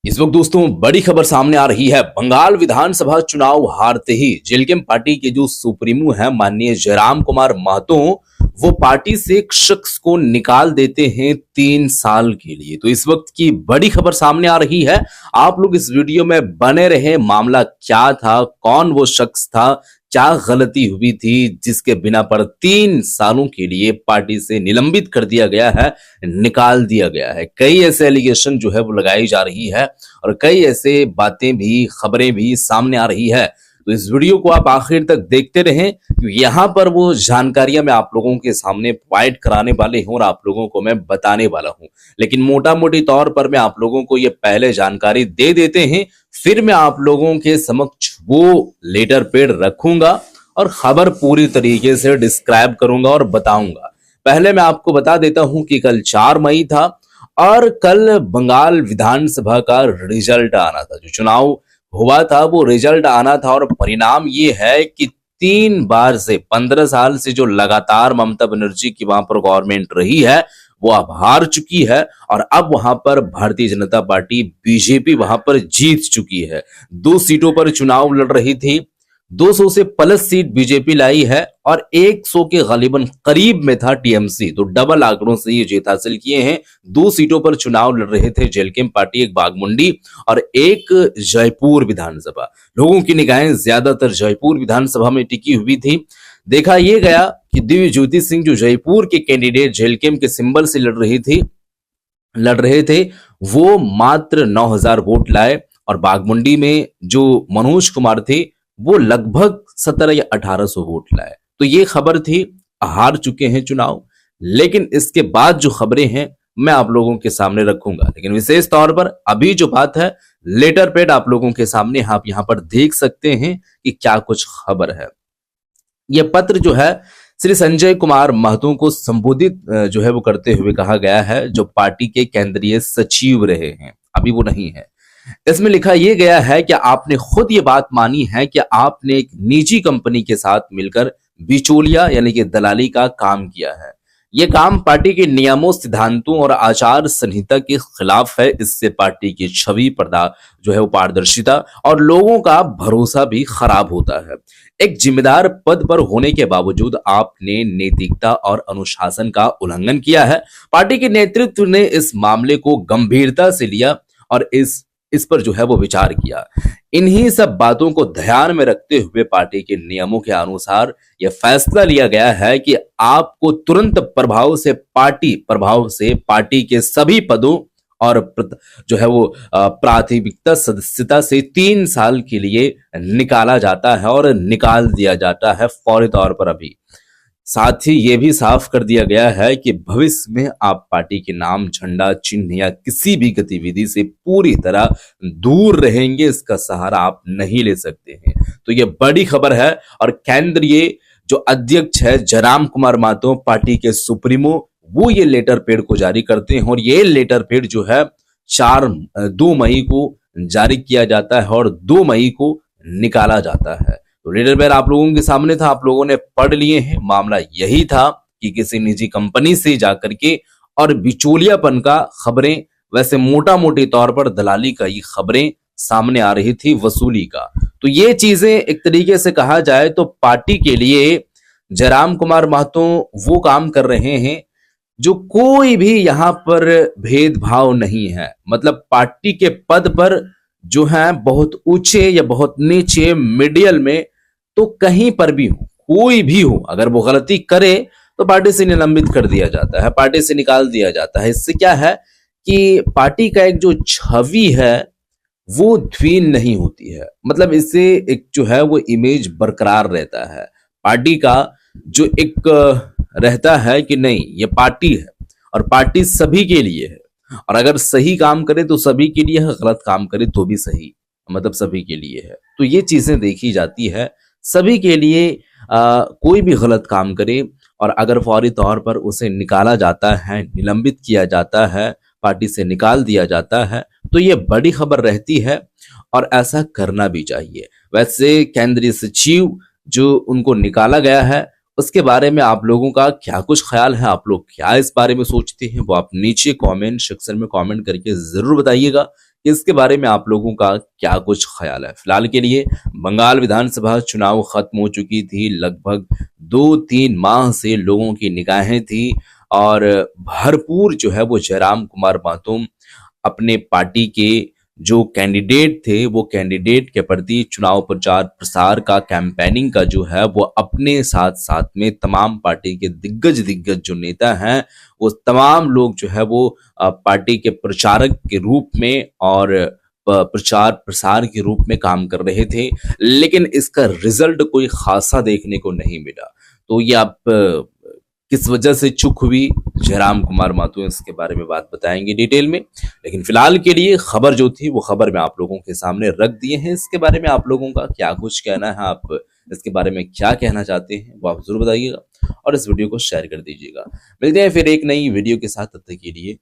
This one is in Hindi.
इस वक्त दोस्तों बड़ी खबर सामने आ रही है। बंगाल विधानसभा चुनाव हारते ही जेएलकेम पार्टी के जो सुप्रीमो है माननीय जयराम कुमार महतो, वो पार्टी से एक शख्स को निकाल देते हैं 3 साल के लिए। तो इस वक्त की बड़ी खबर सामने आ रही है। आप लोग इस वीडियो में बने रहे। मामला क्या था, कौन वो शख्स था, क्या गलती हुई थी जिसके बिना पर 3 सालों के लिए पार्टी से निलंबित कर दिया गया है, निकाल दिया गया है। कई ऐसे एलिगेशन जो है वो लगाई जा रही है और कई ऐसे बातें भी, खबरें भी सामने आ रही है। तो इस वीडियो को आप आखिर तक देखते रहें, क्योंकि यहाँ पर वो जानकारियां मैं आप लोगों के सामने प्रोवाइड कराने वाले हूँ और आप लोगों को मैं बताने वाला हूँ। लेकिन मोटा मोटी तौर पर मैं आप लोगों को ये पहले जानकारी दे देते हैं, फिर मैं आप लोगों के समक्ष वो लेटर पैड रखूंगा और खबर पूरी तरीके से डिस्क्राइब करूंगा और बताऊंगा। पहले मैं आपको बता देता हूं कि कल 4 मई था और कल बंगाल विधानसभा का रिजल्ट आना था। जो चुनाव हुआ था वो रिजल्ट आना था और परिणाम ये है कि 3 बार से 15 साल से जो लगातार ममता बनर्जी की वहां पर गवर्नमेंट रही है वो अब हार चुकी है और अब वहां पर भारतीय जनता पार्टी बीजेपी वहां पर जीत चुकी है। 2 सीटों पर चुनाव लड़ रही थी, 200 से प्लस सीट बीजेपी लाई है और 100 के गालिबन करीब में था टीएमसी। तो डबल आंकड़ों से ये जीत हासिल किए हैं। 2 सीटों पर चुनाव लड़ रहे थे जेएलकेम पार्टी, एक बाघमुंडी और एक जयपुर विधानसभा। लोगों की निगाहें ज्यादातर जयपुर विधानसभा में टिकी हुई थी। देखा यह गया कि दिव्य ज्योति सिंह जो जयपुर के कैंडिडेट जेएलकेम के सिंबल से लड़ रहे थे, वो मात्र 9000 वोट लाए और बाघमुंडी में जो मनोज कुमार थे वो लगभग 17 या 1800 वोट लाए। तो ये खबर थी, हार चुके हैं चुनाव। लेकिन इसके बाद जो खबरें हैं मैं आप लोगों के सामने रखूंगा। लेकिन विशेष तौर पर अभी जो बात है, लेटर पैड आप लोगों के सामने आप यहां पर देख सकते हैं कि क्या कुछ खबर है। यह पत्र जो है श्री संजय कुमार महतो को संबोधित जो है वो करते हुए कहा गया है, जो पार्टी के केंद्रीय सचिव रहे हैं, अभी वो नहीं है। इसमें लिखा यह गया है कि आपने खुद ये बात मानी है कि आपने एक निजी कंपनी के साथ मिलकर बिचौलिया यानी कि दलाली का काम किया है। यह काम पार्टी के नियमों, सिद्धांतों और आचार संहिता के खिलाफ है। इससे पार्टी की छवि, जो है वो पारदर्शिता और लोगों का भरोसा भी खराब होता है। एक जिम्मेदार पद पर होने के बावजूद आपने नैतिकता और अनुशासन का उल्लंघन किया है। पार्टी के नेतृत्व ने इस मामले को गंभीरता से लिया और इस पर जो है वो विचार किया। इन्हीं सब बातों को ध्यान में रखते हुए पार्टी के नियमों के अनुसार यह फैसला लिया गया है कि आपको तुरंत प्रभाव से पार्टी के सभी पदों और जो है वो प्राथमिकता सदस्यता से 3 साल के लिए निकाला जाता है और निकाल दिया जाता है फौरी तौर पर अभी। साथ ही ये भी साफ कर दिया गया है कि भविष्य में आप पार्टी के नाम, झंडा, चिन्ह या किसी भी गतिविधि से पूरी तरह दूर रहेंगे। इसका सहारा आप नहीं ले सकते हैं। तो ये बड़ी खबर है और केंद्रीय जो अध्यक्ष है जयराम कुमार महतो, पार्टी के सुप्रीमो, वो ये लेटर पैड को जारी करते हैं और ये लेटर पैड जो है 2 मई को जारी किया जाता है और 2 मई को निकाला जाता है। तो लेटर पैड आप लोगों के सामने था, आप लोगों ने पढ़ लिए हैं। मामला यही था कि किसी निजी कंपनी से जाकर के और बिचौलियापन का खबरें, वैसे मोटा मोटी तौर पर दलाली का ये खबरें सामने आ रही थी, वसूली का। तो ये चीजें एक तरीके से कहा जाए तो पार्टी के लिए जयराम कुमार महतो वो काम कर रहे हैं जो कोई भी यहां पर भेदभाव नहीं है। मतलब पार्टी के पद पर जो है बहुत ऊंचे या बहुत नीचे, मिडिल में, तो कहीं पर भी हो, कोई भी हो, अगर वो गलती करे तो पार्टी से निलंबित कर दिया जाता है, पार्टी से निकाल दिया जाता है। इससे क्या है कि पार्टी का एक जो छवि है वो ध्वीन नहीं होती है। मतलब इससे एक जो है वो इमेज बरकरार रहता है। पार्टी का जो एक रहता है कि नहीं, ये पार्टी है और पार्टी सभी के लिए है और अगर सही काम करे तो सभी के लिए है, गलत काम करे तो भी सही, मतलब सभी के लिए है। तो ये चीजें देखी जाती है सभी के लिए। कोई भी गलत काम करे और अगर फौरी तौर पर उसे निकाला जाता है, निलंबित किया जाता है, पार्टी से निकाल दिया जाता है, तो ये बड़ी खबर रहती है और ऐसा करना भी चाहिए। वैसे केंद्रीय सचिव जो उनको निकाला गया है, उसके बारे में आप लोगों का क्या कुछ ख्याल है, आप लोग क्या इस बारे में सोचते हैं, वो आप नीचे कमेंट सेक्शन में कमेंट करके जरूर बताइएगा। इसके बारे में आप लोगों का क्या कुछ ख्याल है। फिलहाल के लिए बंगाल विधानसभा चुनाव खत्म हो चुकी थी, लगभग 2-3 माह से लोगों की निगाहें थी और भरपूर जो है वो जयराम कुमार महतो अपने पार्टी के जो कैंडिडेट थे वो कैंडिडेट के प्रति चुनाव प्रचार प्रसार का कैंपेनिंग का जो है वो अपने साथ साथ में तमाम पार्टी के दिग्गज जो नेता हैं वो तमाम लोग जो है वो पार्टी के प्रचारक के रूप में और प्रचार प्रसार के रूप में काम कर रहे थे, लेकिन इसका रिजल्ट कोई खासा देखने को नहीं मिला। तो ये आप किस वजह से चूक हुई, जयराम कुमार महतो इसके बारे में बात बताएंगे डिटेल में। लेकिन फिलहाल के लिए खबर जो थी वो खबर में आप लोगों के सामने रख दिए हैं। इसके बारे में आप लोगों का क्या कुछ कहना है, आप इसके बारे में क्या कहना चाहते हैं वो आप जरूर बताइएगा और इस वीडियो को शेयर कर दीजिएगा। मिलते हैं फिर एक नई वीडियो के साथ, तब तक के लिए